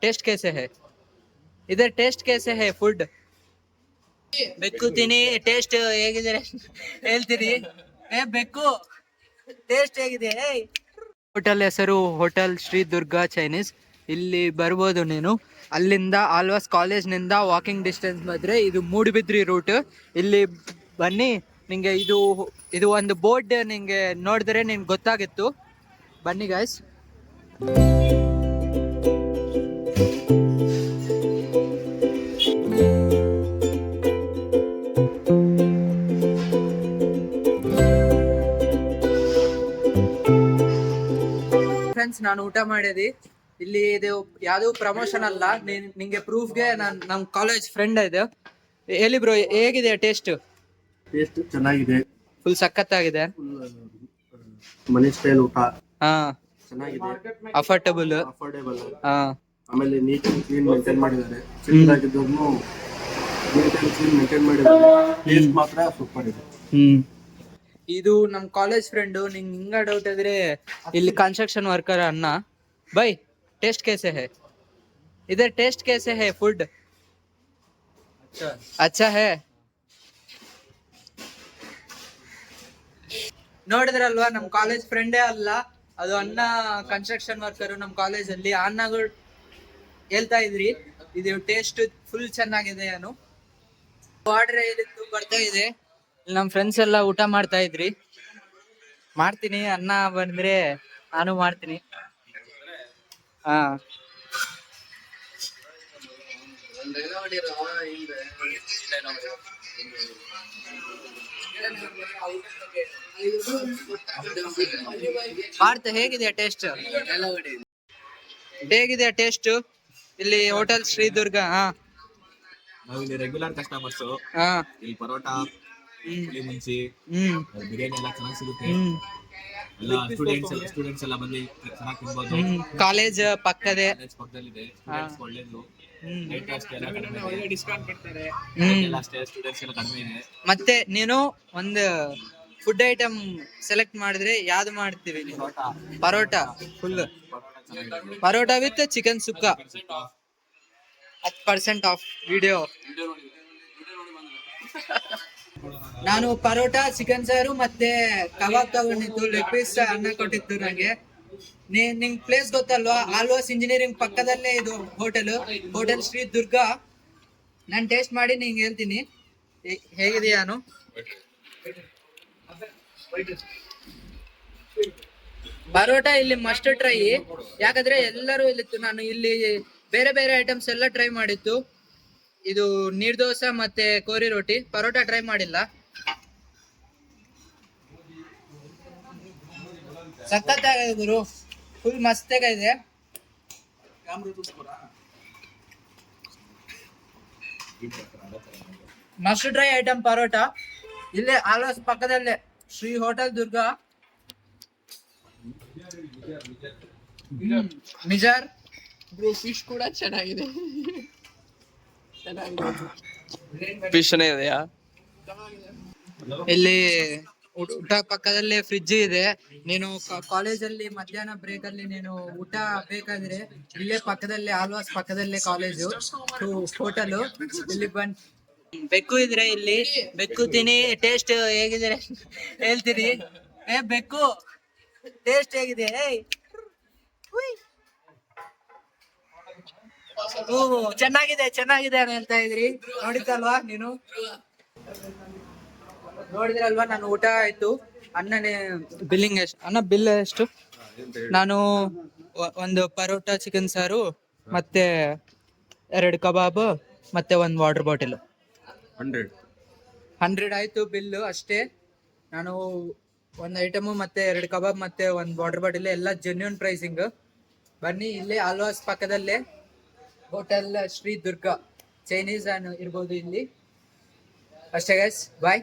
Test कैसे है? इधर टेस्ट कैसे है फूड? ಬೆಕ್ಕು ತಿನಿ ಟೇಸ್ಟ್ ಹೇಗಿದೆ ಹೇಳ್ತೀರಿ? ಬೆಕ್ಕು ಟೇಸ್ಟ್ ಹೇಗಿದೆ? ಹೋಟೆಲ್ ಹೆಸರು ಹೋಟೆಲ್ ಶ್ರೀ ದುರ್ಗಾ ಚೈನೀಸ್. ಇಲ್ಲಿ ಬರ್ಬೋದು ನೀನು. ಅಲ್ಲಿಂದ ಆಳ್ವಾಸ್ ಕಾಲೇಜ್ನಿಂದ ವಾಕಿಂಗ್ ಡಿಸ್ಟೆನ್ಸ್ ಬಂದರೆ ಇದು ಮೂಡುಬಿದ್ರಿ ರೂಟ್. ಇಲ್ಲಿ ಬನ್ನಿ, ನಿಂಗೆ ಇದು ಒಂದು ಬೋರ್ಡ್ ನಿಂಗೆ ನೋಡಿದ್ರೆ ನಿನ್ಗೆ ಗೊತ್ತಾಗಿತ್ತು. ಬನ್ನಿ ಗಾಯ್ಸ್. ಫ್ರೆಂಡ್ಸ್, ನಾನು ಊಟ ಮಾಡಿದಿ. ಇಲ್ಲಿ ಇದು ಯಾವ್ದು ಪ್ರಮೋಷನ್ ಅಲ್ಲ, ನಿಂಗೆ ಪ್ರೂಫ್ಗೆ ನಮ್ ಕಾಲೇಜ್ ಫ್ರೆಂಡ್ ಇದೆ. ಹೇಳಿ ಬ್ರೋ, ಹೇಗಿದೆ ಟೇಸ್ಟ್? ಟೇಸ್ಟ್ ಚೆನ್ನಾಗಿದೆ, ಫುಲ್ ಸಖತ್ತಾಗಿದೆ. ಮನಿ ಸ್ಟೈಲ್ ಊಟ. ಹಾ, ಚೆನ್ನಾಗಿದೆ, ಅಫೋರ್ಡಬಲ್. ಹಾ, ಆಮೇಲೆ ನೀಟ್ ಅಂಡ್ ಕ್ಲೀನ್ ಮೇಂಟೈನ್ ಮಾಡಿದ್ದಾರೆ. ಚಿಕ್ಕದಾಗಿದ್ದವ್ರು ನೀಟ್ ಅಂಡ್ ಕ್ಲೀನ್ ಮೇಂಟೈನ್ ಮಾಡಿದ್ದಾರೆ. ಟೇಸ್ಟ್ ಮಾತ್ರ ಸೂಪರ್ ಇದೆ. ಇದು ನಮ್ ಕಾಲೇಜ್ ಫ್ರೆಂಡ್. ಹಿಂಗ ಡೌಟ್ ಇದ್ರೆ ಇಲ್ಲಿ ಕನ್ಸ್ಟ್ರಕ್ಷನ್ ವರ್ಕರ್ ಅಣ್ಣ. ಬೈ, ಟೇಸ್ಟ್ कैसे है? इधर टेस्ट कैसे है फूड? अच्छा है. ನೋಡಿದ್ರಲ್ವಾ, ನಮ್ ಕಾಲೇಜ್ ಫ್ರೆಂಡೇ ಅಲ್ಲ, ಅದು ಅಣ್ಣ ಕನ್ಸ್ಟ್ರಕ್ಷನ್ ವರ್ಕರ್ ನಮ್ ಕಾಲೇಜ್ ಅಲ್ಲಿ. ಅಣ್ಣಗಳು ಹೇಳ್ತಾ ಇದ್ರಿ ಇದು ಟೇಸ್ಟ್ ಫುಲ್ ಚೆನ್ನಾಗಿದೆ ಏನು. ಆರ್ಡರ್ ಹೇಳಿದ್ದು ಬರ್ತಾ ಇದೆ. ನಮ್ ಫ್ರೆಂಡ್ಸ್ ಎಲ್ಲ ಊಟ ಮಾಡ್ತಾ ಇದ್ರಿ. ಮಾಡ್ತೀನಿ, ಅನ್ನ ಬಂದ್ರೆ ನಾನು ಮಾಡ್ತೀನಿ. ಹಾ, ಮಾಡ್ತಾ. ಹೇಗಿದೆ ಟೇಸ್ಟ್? ಹೇಗಿದೆ ಟೇಸ್ಟ್ ಇಲ್ಲಿ ಹೋಟೆಲ್ ಶ್ರೀ ದುರ್ಗ? ಹಾ, ನಾವು ಇಲ್ಲಿ ರೆಗ್ಯುಲರ್ ಕಸ್ಟಮರ್ಸ್. ಇಲ್ಲಿ ಪರೋಟ, ಮುಂಚಿ, ಬಿರಿಯಾನಿ ಎಲ್ಲ ಚೆನ್ನಾಗಿ ಸಿಗುತ್ತೆ. ಎಲ್ಲ ಸ್ಟೂಡೆಂಟ್ಸ್ ಎಲ್ಲ ಬಂದು ಚೆನ್ನಾಗಿ ತಿನ್ಬೋದು. ಕಾಲೇಜ್ ಪಕ್ಕದಲ್ಲಿದೆ. ಒಳ್ಳೇದು. ಡಿಸ್ಕೌಂಟ್ ಕೊಡ್ತಾರೆ. ಸ್ಟೂಡೆಂಟ್ಸ್ ಎಲ್ಲ ಕಡಿಮೆ ಇದೆ. ಮತ್ತೆ ನೀನು ಒಂದು ಫುಡ್ ಐಟಮ್ ಸೆಲೆಕ್ಟ್ ಮಾಡಿದ್ರೆ ಯಾವ್ದು ಮಾಡ್ತೀವಿ ನೀವು? Parotta full. Parotta with chicken sukka. 10% off video. ನಾನು ಪರೋಟ, ಚಿಕನ್ ಸಾರು ಮತ್ತೆ ಕಬಾಬ್ ತಗೊಂಡಿದ್ದು. ಲೆಗ್ ಪೀಸ್ ಅನ್ನ ಕೊಟ್ಟಿದ್ದು ನಂಗೆ. ನಿಂಗ್ ಪ್ಲೇಸ್ ಗೊತ್ತಲ್ವಾ? ಆಳ್ವಾಸ್ ಇಂಜಿನಿಯರಿಂಗ್ ಪಕ್ಕದಲ್ಲೇ ಇದು ಹೋಟೆಲ್ ಶ್ರೀ ದುರ್ಗಾ. ನಾನು ಟೇಸ್ಟ್ ಮಾಡಿ ನಿಂಗೆ ಹೇಳ್ತೀನಿ ಹೇಗಿದೆಯಾನು. ಪರೋಟ ಇಲ್ಲಿ ಮಸ್ಟ್ ಟ್ರೈ. ಯಾಕಂದ್ರೆ ಎಲ್ಲರೂ ಇಲ್ಲಿತ್ತು. ನಾನು ಇಲ್ಲಿ ಬೇರೆ ಬೇರೆ ಐಟಮ್ಸ್ ಎಲ್ಲ ಟ್ರೈ ಮಾಡಿತ್ತು. ಇದು ನೀರ್ ದೋಸೆ ಮತ್ತೆ ಕೋರಿ ರೋಟಿ. ಪರೋಟ ಟ್ರೈ ಮಾಡಿಲ್ಲ. ಸಖತ್ತಾಗಿದೆ ಗುರು, ಫುಲ್ ಮಸ್ತಾಗಿದೆ. Must try item parotta. ಇಲ್ಲೇ ಆಳ್ವಾಸ್ ಪಕ್ಕದಲ್ಲೇ ಶ್ರೀ ಹೋಟೆಲ್ ದುರ್ಗಾ. ನಿಜಾರ್ ಫಿಶ್ ಕೂಡ ಚೆನ್ನಾಗಿದೆ. ಫಿಶ್ ಇದೆಯಾ? ಇಲ್ಲಿ ಊಟ ಪಕ್ಕದಲ್ಲೇ ಫ್ರಿಡ್ಜ್ ಇದೆ. ನೀನು ಕಾಲೇಜಲ್ಲಿ ಮಧ್ಯಾಹ್ನ ಬ್ರೇಕ್ ಅಲ್ಲಿ ನೀನು ಊಟ ಬೇಕಾದ್ರೆ ಇಲ್ಲೇ ಪಕ್ಕದಲ್ಲೇ, ಆಳ್ವಾಸ್ ಪಕ್ಕದಲ್ಲೇ ಕಾಲೇಜು, ಹೋಟೆಲ್. ಇಲ್ಲಿ ಬಂದ್ ಬೆಕ್ಕು ಇದ್ರೆ ಇಲ್ಲಿ ಬೆಕ್ಕು ತಿನಿ ಟೇಸ್ಟ್ ಹೇಗಿದೆ ಹೇಳ್ತೀರಿ? ಬೆಕ್ಕು ಟೇಸ್ಟ್ ಹೇಗಿದೆ? ಚೆನ್ನಾಗಿದೆ ಚೆನ್ನಾಗಿದೆ ಅಂತ ಹೇಳ್ತಾ ಇದ್ರಿ. ನೋಡಿದ್ದಲ್ವಾ ನೀನು? ನೋಡಿದ್ರಲ್ವಾ, ನಾನು ಊಟ ಆಯ್ತು. ಅಣ್ಣನೇ ಬಿಲ್ಲಿಂಗ್ ಎಷ್ಟು? ಅಣ್ಣ ಬಿಲ್ ಎಷ್ಟು? ನಾನು ಒಂದು ಪರೋಟ, ಚಿಕನ್ ಸಾರು ಮತ್ತೆ 2 ಕಬಾಬ್ ಮತ್ತೆ 1 ವಾಟರ್ ಬಾಟಲ್. 100 ಆಯ್ತು ಬಿಲ್ಲು ಅಷ್ಟೇ. ನಾನು 1 ಐಟಮು ಮತ್ತೆ 2 ಕಬಾಬ್ ಮತ್ತೆ 1 ವಾಟರ್ ಬಾಟಲ್ ಎಲ್ಲ ಜೆನ್ಯೂನ್ ಪ್ರೈಸಿಂಗ್. ಬನ್ನಿ, ಇಲ್ಲೇ ಆಳ್ವಾಸ್ ಪಕ್ಕದಲ್ಲೇ ಹೋಟೆಲ್ ಶ್ರೀ ದುರ್ಗಾ ಚೈನೀಸ್ ಇರ್ಬೋದು ಇಲ್ಲಿ. ಅಷ್ಟೇ ಗೈಸ್, ಬಾಯ್.